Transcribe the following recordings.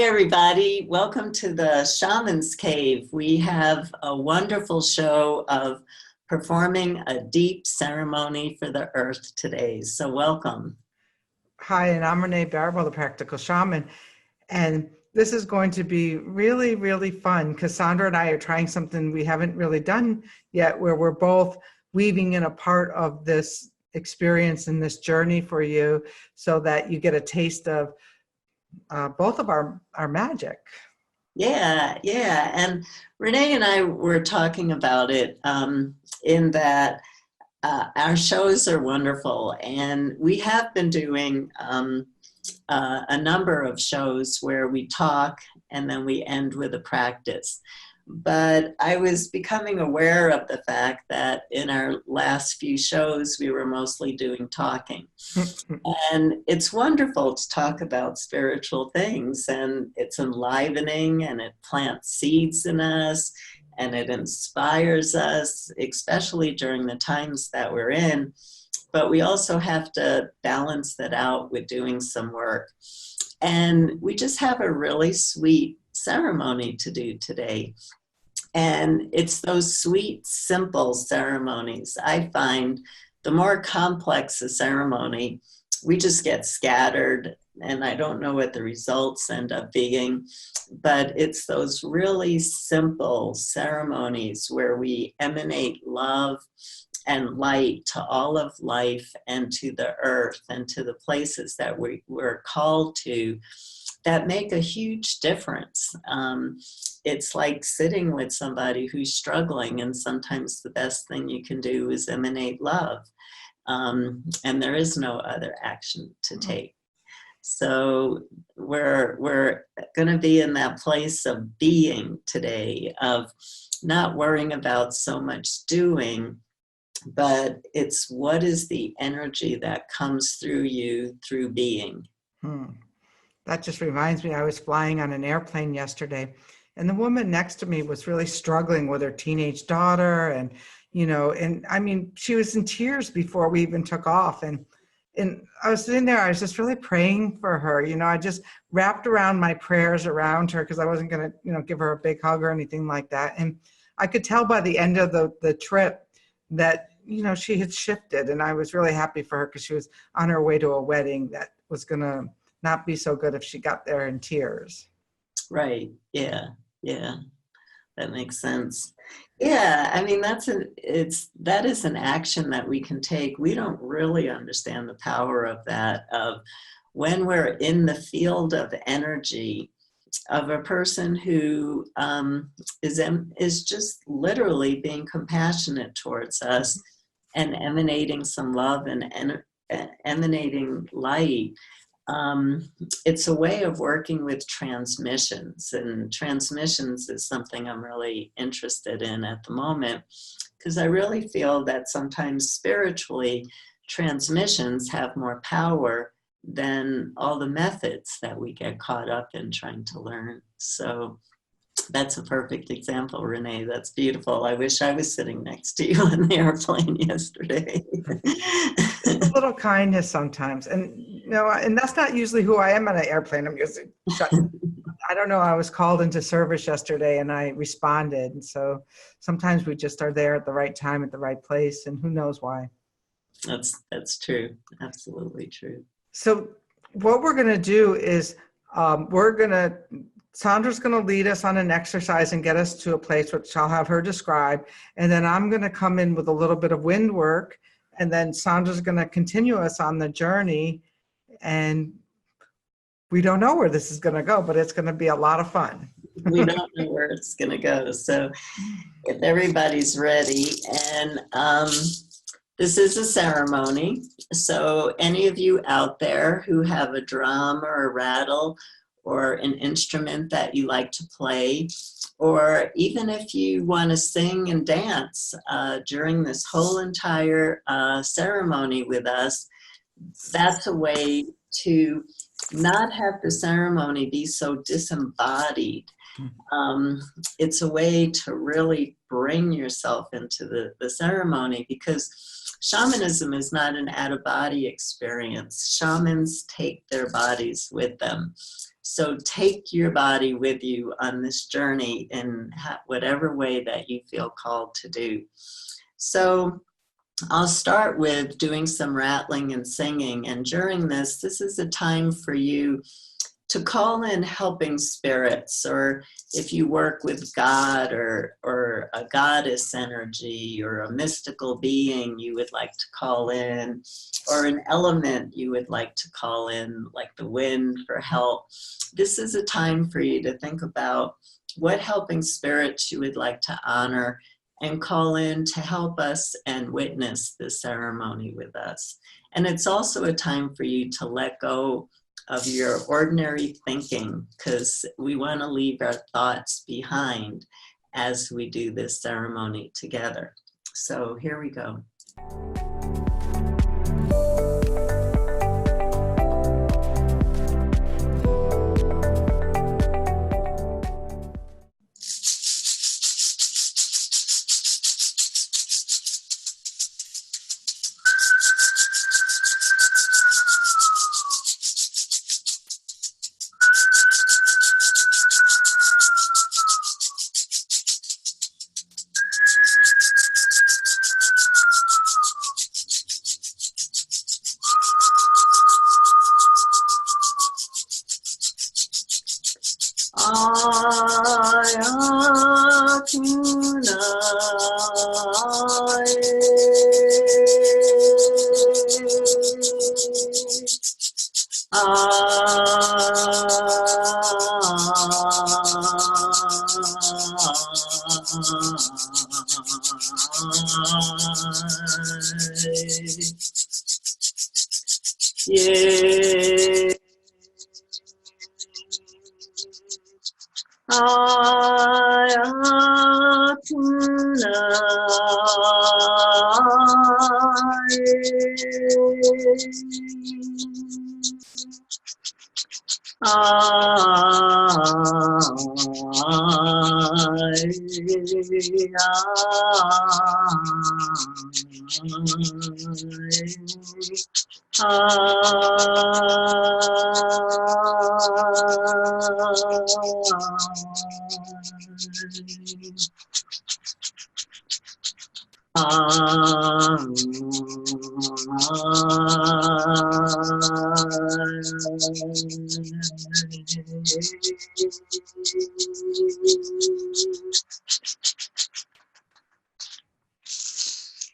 Hi, everybody. Welcome to the Shamans Cave. We have a wonderful show of performing a deep ceremony for the earth today. So welcome. Hi, and I'm Renee Baribeau, the practical shaman. And this is going to be really, really fun because Sandra and I are trying something we haven't really done yet, where we're both weaving in a part of this experience and this journey for you so that you get a taste of both of our magic. Yeah. And Renee and I were talking about it in that our shows are wonderful. And we have been doing a number of shows where we talk and then we end with a practice. But I was becoming aware of the fact that in our last few shows, we were mostly doing talking. And it's wonderful to talk about spiritual things, and it's enlivening, and it plants seeds in us, and it inspires us, especially during the times that we're in. But we also have to balance that out with doing some work. And we just have a really sweet ceremony to do today. And it's those sweet, simple ceremonies. I find the more complex the ceremony, we just get scattered, and I don't know what the results end up being. But it's those really simple ceremonies where we emanate love and light to all of life and to the earth and to the places that we're called to, that make a huge difference. It's like sitting with somebody who's struggling, and sometimes the best thing you can do is emanate love. And there is no other action to take. So we're going to be in that place of being today, of not worrying about so much doing, but it's what is the energy that comes through you through being. That just reminds me, I was flying on an airplane yesterday, and the woman next to me was really struggling with her teenage daughter. And, and I mean, she was in tears before we even took off. And I was sitting there, I was just really praying for her. I just wrapped around my prayers around her because I wasn't going to, give her a big hug or anything like that. And I could tell by the end of the trip that, she had shifted. And I was really happy for her because she was on her way to a wedding that was going to not be so good if she got there in tears. Right. Yeah. That makes sense. Yeah. I mean, that is an action that we can take. We don't really understand the power of that, of when we're in the field of energy of a person who is just literally being compassionate towards us and emanating some love and emanating light. It's a way of working with transmissions, and transmissions is something I'm really interested in at the moment, because I really feel that sometimes spiritually transmissions have more power than all the methods that we get caught up in trying to learn. So that's a perfect example, Renee. That's beautiful. I wish I was sitting next to you on the airplane yesterday. A little kindness sometimes. And, and that's not usually who I am on an airplane. I'm usually shut. I don't know. I was called into service yesterday and I responded. And so sometimes we just are there at the right time, at the right place, and who knows why. That's true. Absolutely true. So what we're going to do is Sandra's going to lead us on an exercise and get us to a place which I'll have her describe. And then I'm going to come in with a little bit of wind work. And then Sandra's going to continue us on the journey. And we don't know where this is going to go, but it's going to be a lot of fun. We don't know where it's going to go. So if everybody's ready, and this is a ceremony. So any of you out there who have a drum or a rattle or an instrument that you like to play, or even if you want to sing and dance during this whole entire ceremony with us, that's a way to not have the ceremony be so disembodied. It's a way to really bring yourself into the ceremony, because Shamanism is not an out-of-body experience. Shamans take their bodies with them. So take your body with you on this journey in whatever way that you feel called to do. So I'll start with doing some rattling and singing. And during this is a time for you to call in helping spirits, or if you work with God or a goddess energy or a mystical being you would like to call in, or an element you would like to call in, like the wind, for help. This is a time for you to think about what helping spirits you would like to honor and call in to help us and witness this ceremony with us. And it's also a time for you to let go of your ordinary thinking, because we want to leave our thoughts behind as we do this ceremony together. So here we go.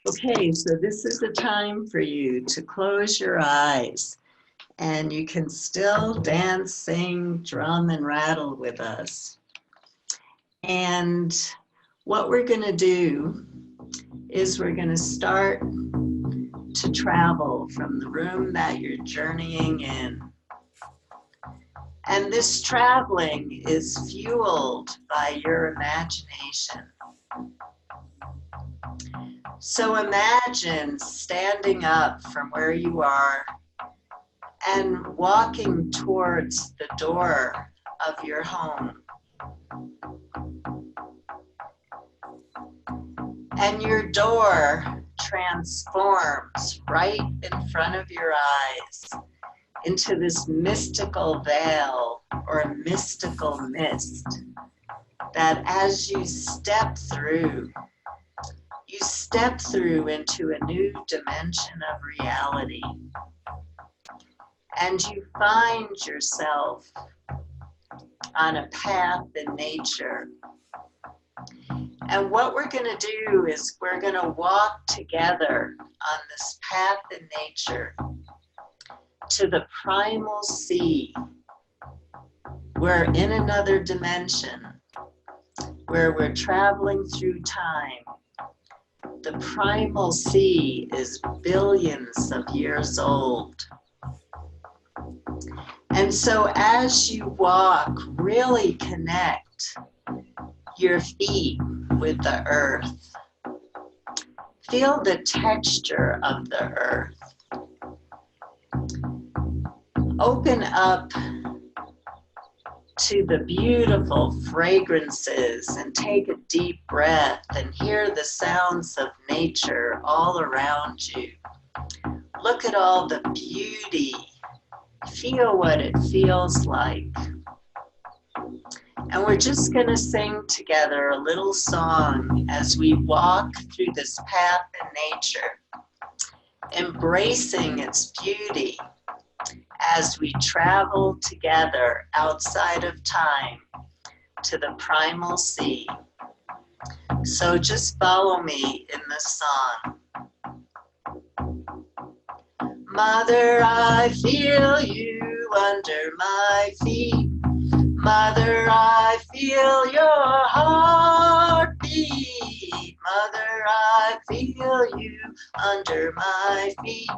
Okay, so this is a time for you to close your eyes, and you can still dance, sing, drum, and rattle with us. And what we're going to do is we're going to start to travel from the room that you're journeying in. And this traveling is fueled by your imagination. So imagine standing up from where you are and walking towards the door of your home. And your door transforms right in front of your eyes into this mystical veil or mystical mist that as you step through into a new dimension of reality. And you find yourself on a path in nature. And what we're going to do is we're going to walk together on this path in nature to the primal sea. We're in another dimension where we're traveling through time. The primal sea is billions of years old. And so as you walk, really connect your feet with the earth. Feel the texture of the earth. Open up to the beautiful fragrances and take a deep breath and hear the sounds of nature all around you. Look at all the beauty. Feel what it feels like. And we're just going to sing together a little song as we walk through this path in nature, embracing its beauty as we travel together outside of time to the primal sea. So just follow me in this song. Mother, I feel you under my feet. Mother, I feel your heartbeat. Mother, I feel you under my feet.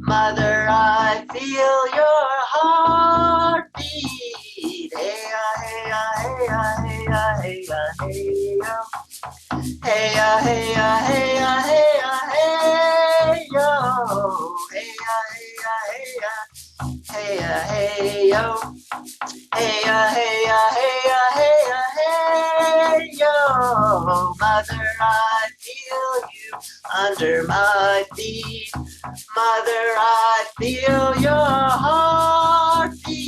Mother, I feel your heartbeat. Hey, hey, hey, hey, hey, hey, hey, hey, hey, hey, hey, yo. Hey, hey, hey, yo. Hey, hey, hey, hey, hey, yo. Mother, I feel you under my feet. Mother, I feel your heartbeat.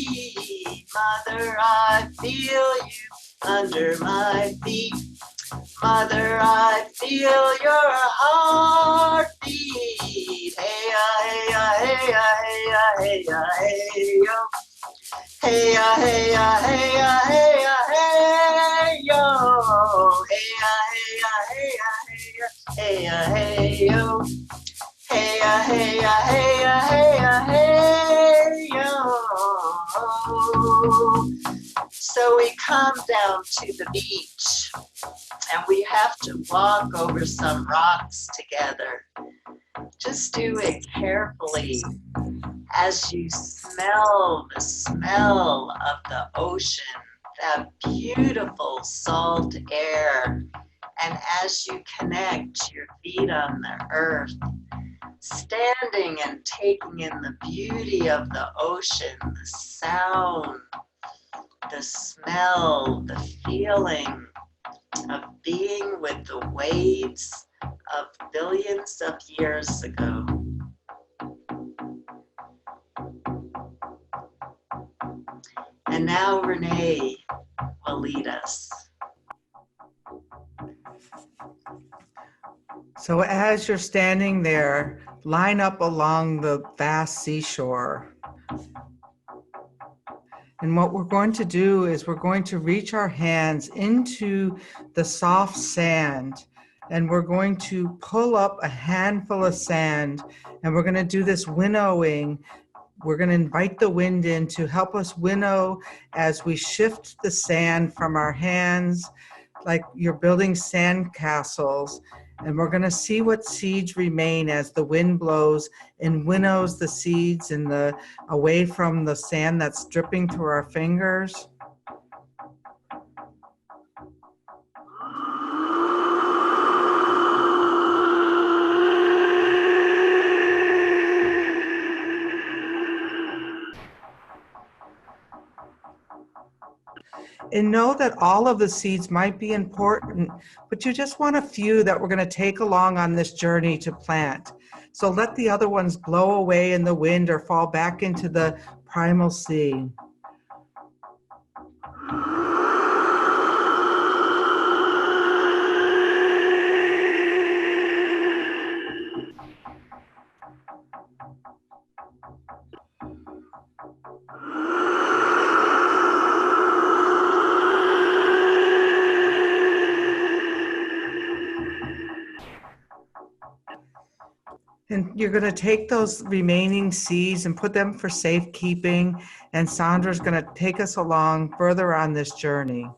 Mother, I feel you under my feet. Mother, I feel your heartbeat. Hey, hey, hey, hey, hey, hey, yo. Hey, hey, hey, hey, hey, yo. Hey, hey, hey, hey, yo. Hey, hey, hey, hey, hey, yo. So we come down to the beach and we have to walk over some rocks together. Just do it carefully as you smell the smell of the ocean, that beautiful salt air, and as you connect your feet on the earth, standing and taking in the beauty of the ocean, the sound, the smell, the feeling of being with the waves of billions of years ago. And now Renee will lead us. So as you're standing there, line up along the vast seashore. And what we're going to do is we're going to reach our hands into the soft sand, and we're going to pull up a handful of sand, and we're going to do this winnowing. We're going to invite the wind in to help us winnow as we shift the sand from our hands, like you're building sand castles. And we're going to see what seeds remain as the wind blows and winnows the seeds away from the sand that's dripping through our fingers. And know that all of the seeds might be important, but you just want a few that we're going to take along on this journey to plant. So let the other ones blow away in the wind or fall back into the primal sea. And you're going to take those remaining seeds and put them for safekeeping. And Sandra's going to take us along further on this journey.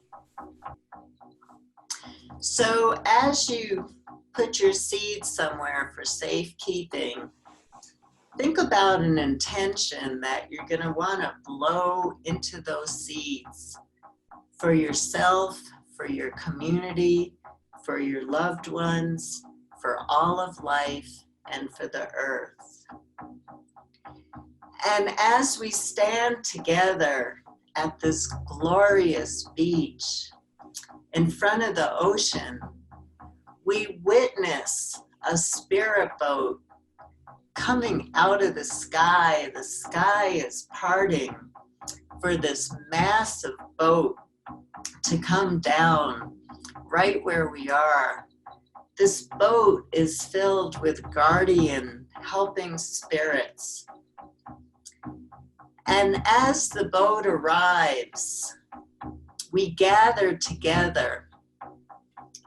So as you put your seeds somewhere for safekeeping, think about an intention that you're going to want to blow into those seeds for yourself, for your community, for your loved ones, for all of life, and for the earth. And as we stand together at this glorious beach in front of the ocean, we witness a spirit boat coming out of the sky. The sky is parting for this massive boat to come down right where we are. This boat is filled with guardian, helping spirits. And as the boat arrives, we gather together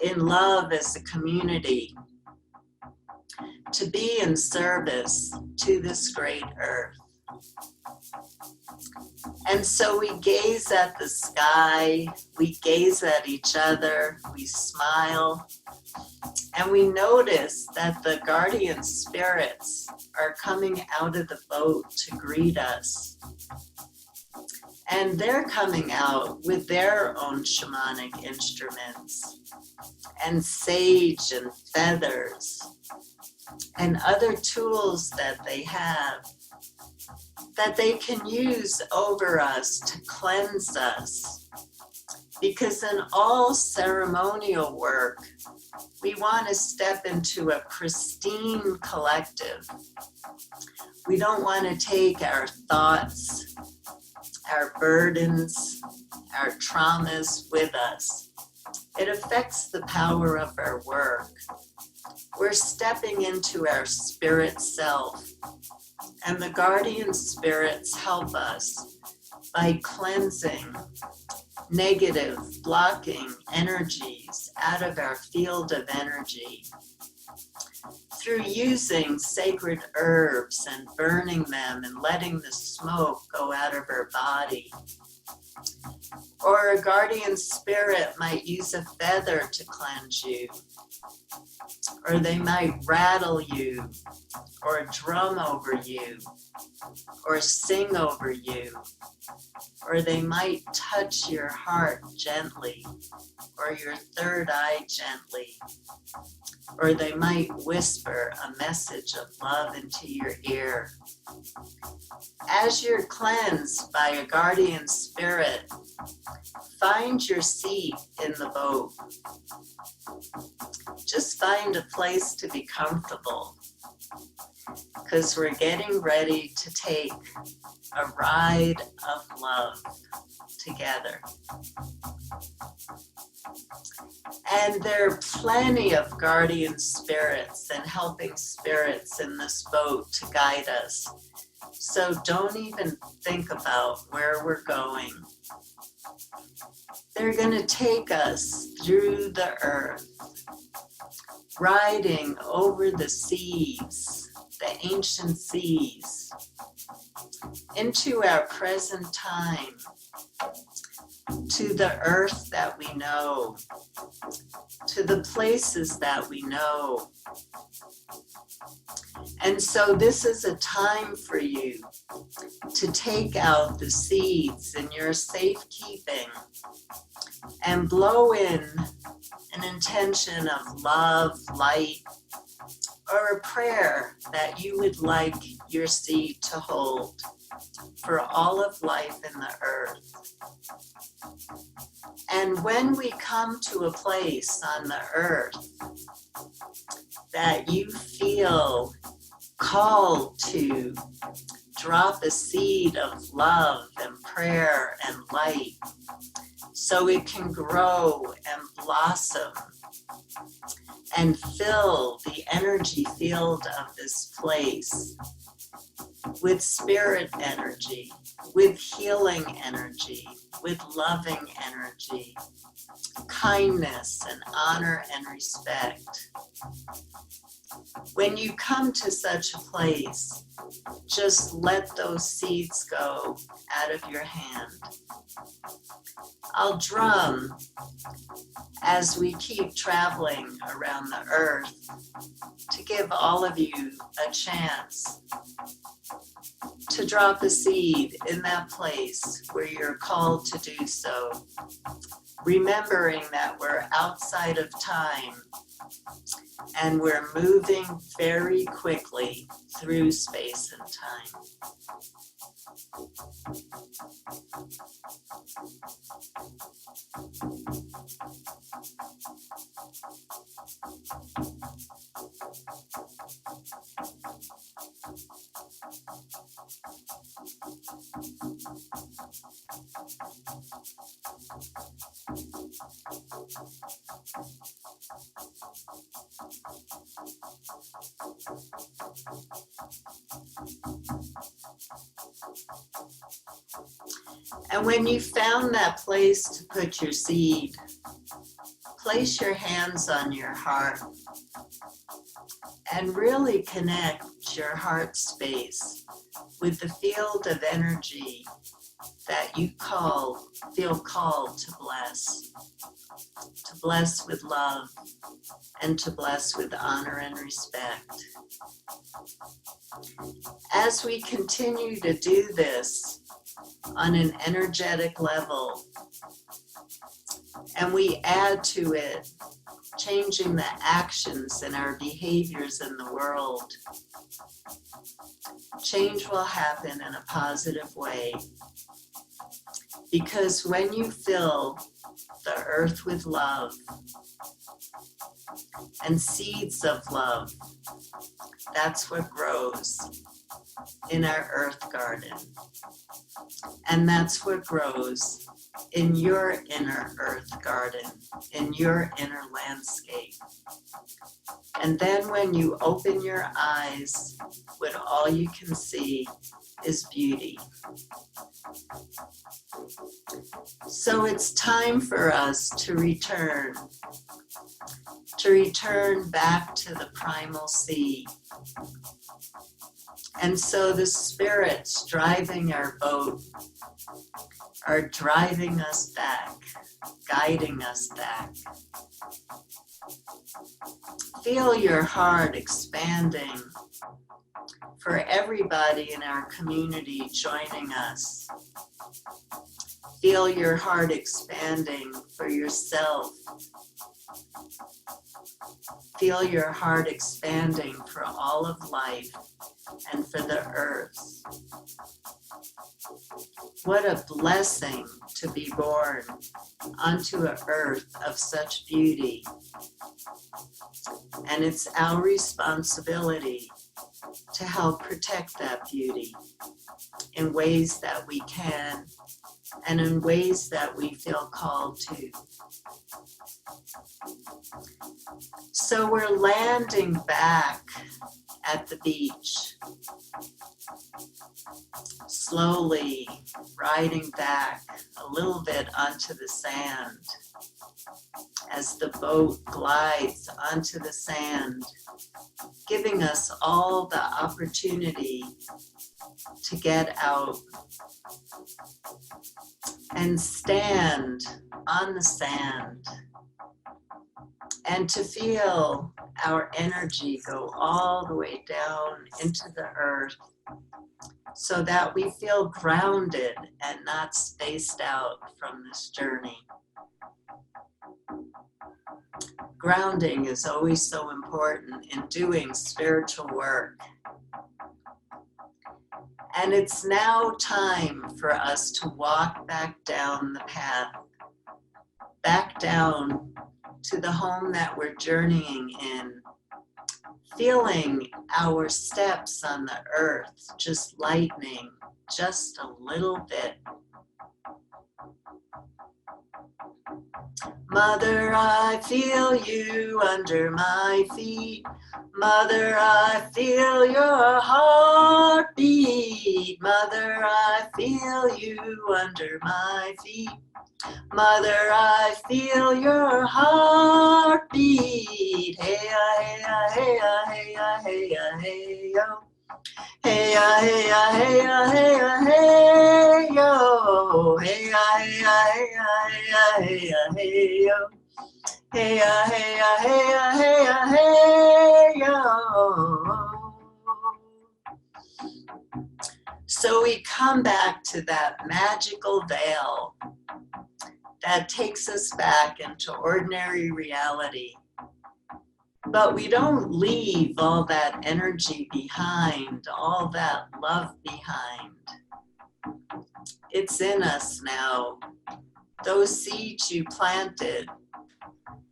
in love as a community to be in service to this great earth. And so we gaze at the sky, we gaze at each other, we smile, and we notice that the guardian spirits are coming out of the boat to greet us. And they're coming out with their own shamanic instruments and sage and feathers and other tools that they have that they can use over us to cleanse us. Because in all ceremonial work, we want to step into a pristine collective. We don't want to take our thoughts, our burdens, our traumas with us. It affects the power of our work. We're stepping into our spirit self, and the guardian spirits help us by cleansing negative, blocking energies out of our field of energy through using sacred herbs and burning them and letting the smoke go out of our body. Or a guardian spirit might use a feather to cleanse you, or they might rattle you, or drum over you, or sing over you, or they might touch your heart gently, or your third eye gently, or they might whisper a message of love into your ear. As you're cleansed by a guardian spirit, find your seat in the boat. Just find a place to be comfortable, because we're getting ready to take a ride of love together. And there are plenty of guardian spirits and helping spirits in this boat to guide us. So don't even think about where we're going. They're going to take us through the earth, riding over the seas, the ancient seas, into our present time, to the earth that we know, to the places that we know. And so this is a time for you to take out the seeds in your safekeeping and blow in an intention of love, light, or a prayer that you would like your seed to hold for all of life in the earth. And when we come to a place on the earth that you feel called to drop a seed of love and prayer and light so it can grow and blossom and fill the energy field of this place with spirit energy, with healing energy, with loving energy, kindness and honor and respect. When you come to such a place, just let those seeds go out of your hand. I'll drum as we keep traveling around the earth to give all of you a chance to drop a seed in that place where you're called to do so, remembering that we're outside of time and we're moving very quickly through space and time. And when you found that place to put your seed, place your hands on your heart and really connect your heart space with the field of energy that you feel called to bless with love and to bless with honor and respect. As we continue to do this on an energetic level, and we add to it changing the actions and our behaviors in the world, change will happen in a positive way. Because when you fill the earth with love and seeds of love, that's what grows in our earth garden. And that's what grows in your inner earth garden, in your inner landscape. And then when you open your eyes, what all you can see is beauty. So it's time for us to return back to the primal sea. And so the spirits driving our boat are driving us back, guiding us back. Feel your heart expanding for everybody in our community joining us. Feel your heart expanding for yourself. Feel your heart expanding for all of life and for the earth. What a blessing to be born onto an earth of such beauty. And it's our responsibility to help protect that beauty in ways that we can and in ways that we feel called to. So we're landing back at the beach, slowly riding back a little bit onto the sand as the boat glides onto the sand, giving us all the opportunity to get out and stand on the sand and to feel our energy go all the way down into the earth so that we feel grounded and not spaced out from this journey. Grounding is always so important in doing spiritual work. And it's now time for us to walk back down the path, back down to the home that we're journeying in, feeling our steps on the earth just lightening just a little bit. Mother, I feel you under my feet. Mother, I feel your heartbeat. Mother, I feel you under my feet. Mother, I feel your heartbeat. Hey-ya, hey-ya, hey-ya, hey-ya, hey-ya, hey-yo. Hey-ya, hey-ya, hey-ya, hey-ya, hey-yo. Hey-ya, hey-ya, hey-ya, hey-ya, hey-ya, hey-yo. Hey-ya, hey-ya, hey-ya, hey-ya, hey-yo. So we come back to that magical veil that takes us back into ordinary reality. But we don't leave all that energy behind, all that love behind. It's in us now. Those seeds you planted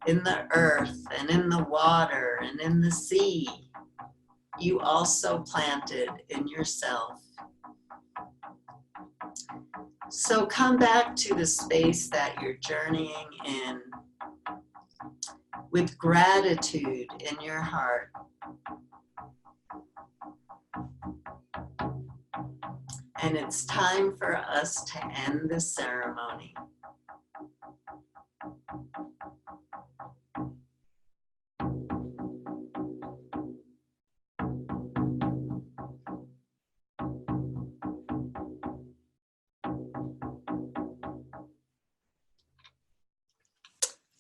in the earth and in the water and in the sea, you also planted in yourself. So come back to the space that you're journeying in with gratitude in your heart. and it's time for us to end this ceremony.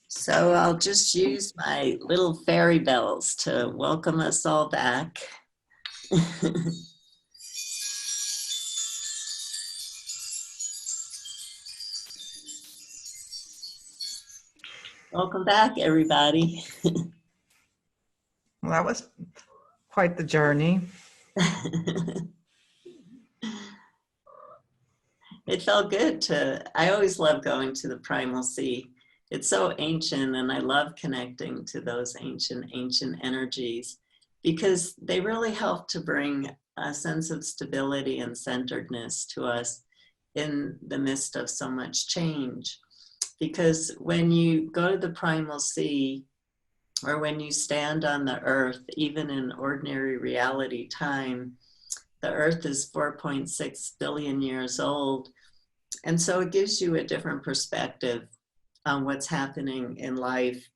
So I'll just use my little fairy bells to welcome us all back. Welcome back, everybody. Well, that was quite the journey. It felt good I always love going to the primal sea. It's so ancient, and I love connecting to those ancient energies because they really help to bring a sense of stability and centeredness to us in the midst of so much change. Because when you go to the primal sea, or when you stand on the earth, even in ordinary reality time, the earth is 4.6 billion years old. And so it gives you a different perspective on what's happening in life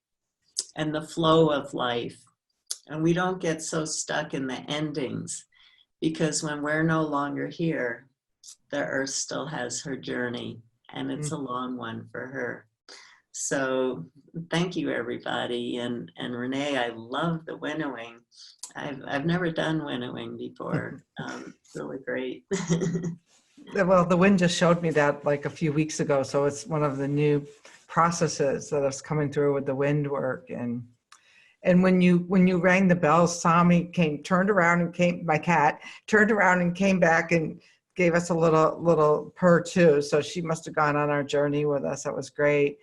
and the flow of life. And we don't get so stuck in the endings, because when we're no longer here, the earth still has her journey, and it's a long one for her. So thank you, everybody. And Renee, I love the winnowing. I've never done winnowing before. It's really great. Well, the wind just showed me that like a few weeks ago. So it's one of the new processes that is coming through with the wind work. And when you rang the bell, Sami turned around and came, my cat turned around and came back and gave us a little purr too. So she must have gone on our journey with us. That was great.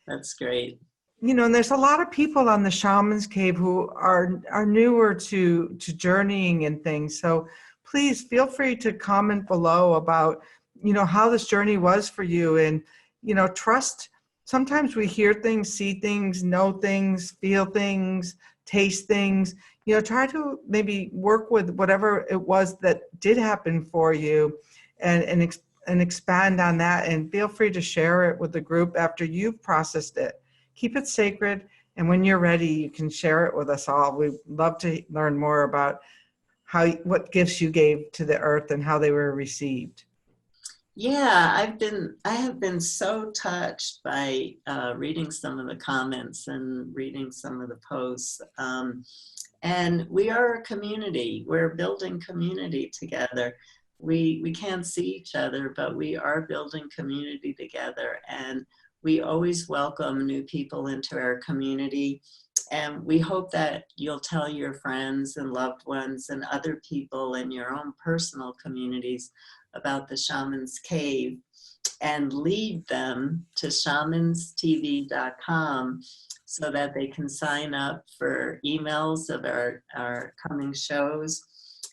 That's great. You know, and there's a lot of people on the Shamans Cave who are newer to journeying and things. So please feel free to comment below about, you know, how this journey was for you. And, you know, trust. Sometimes we hear things, see things, know things, feel things, taste things. You know, try to maybe work with whatever it was that did happen for you, and expand on that. And feel free to share it with the group after you've processed it. Keep it sacred, and when you're ready, you can share it with us all. We'd love to learn more about what gifts you gave to the earth and how they were received. Yeah, I have been so touched by reading some of the comments and reading some of the posts. And we are a community. We're building community together. We can't see each other, but we are building community together. And we always welcome new people into our community. And we hope that you'll tell your friends and loved ones and other people in your own personal communities about the Shamans Cave, and lead them to shamanstv.com so that they can sign up for emails of our coming shows,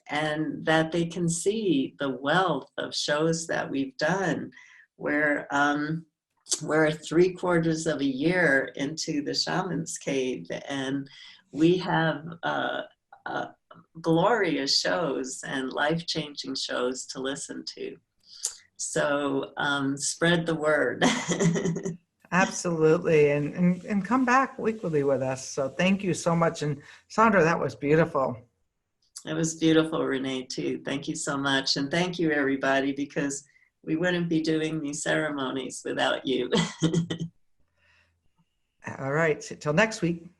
and that they can see the wealth of shows that we've done. We're 3/4 of a year into the Shamans Cave, and we have glorious shows and life-changing shows to listen to. So spread the word. Absolutely. And come back weekly with us. So thank you so much. And Sandra, that was beautiful. It was beautiful, Renee, too. Thank you so much. And thank you, everybody, because we wouldn't be doing these ceremonies without you. All right. Till next week.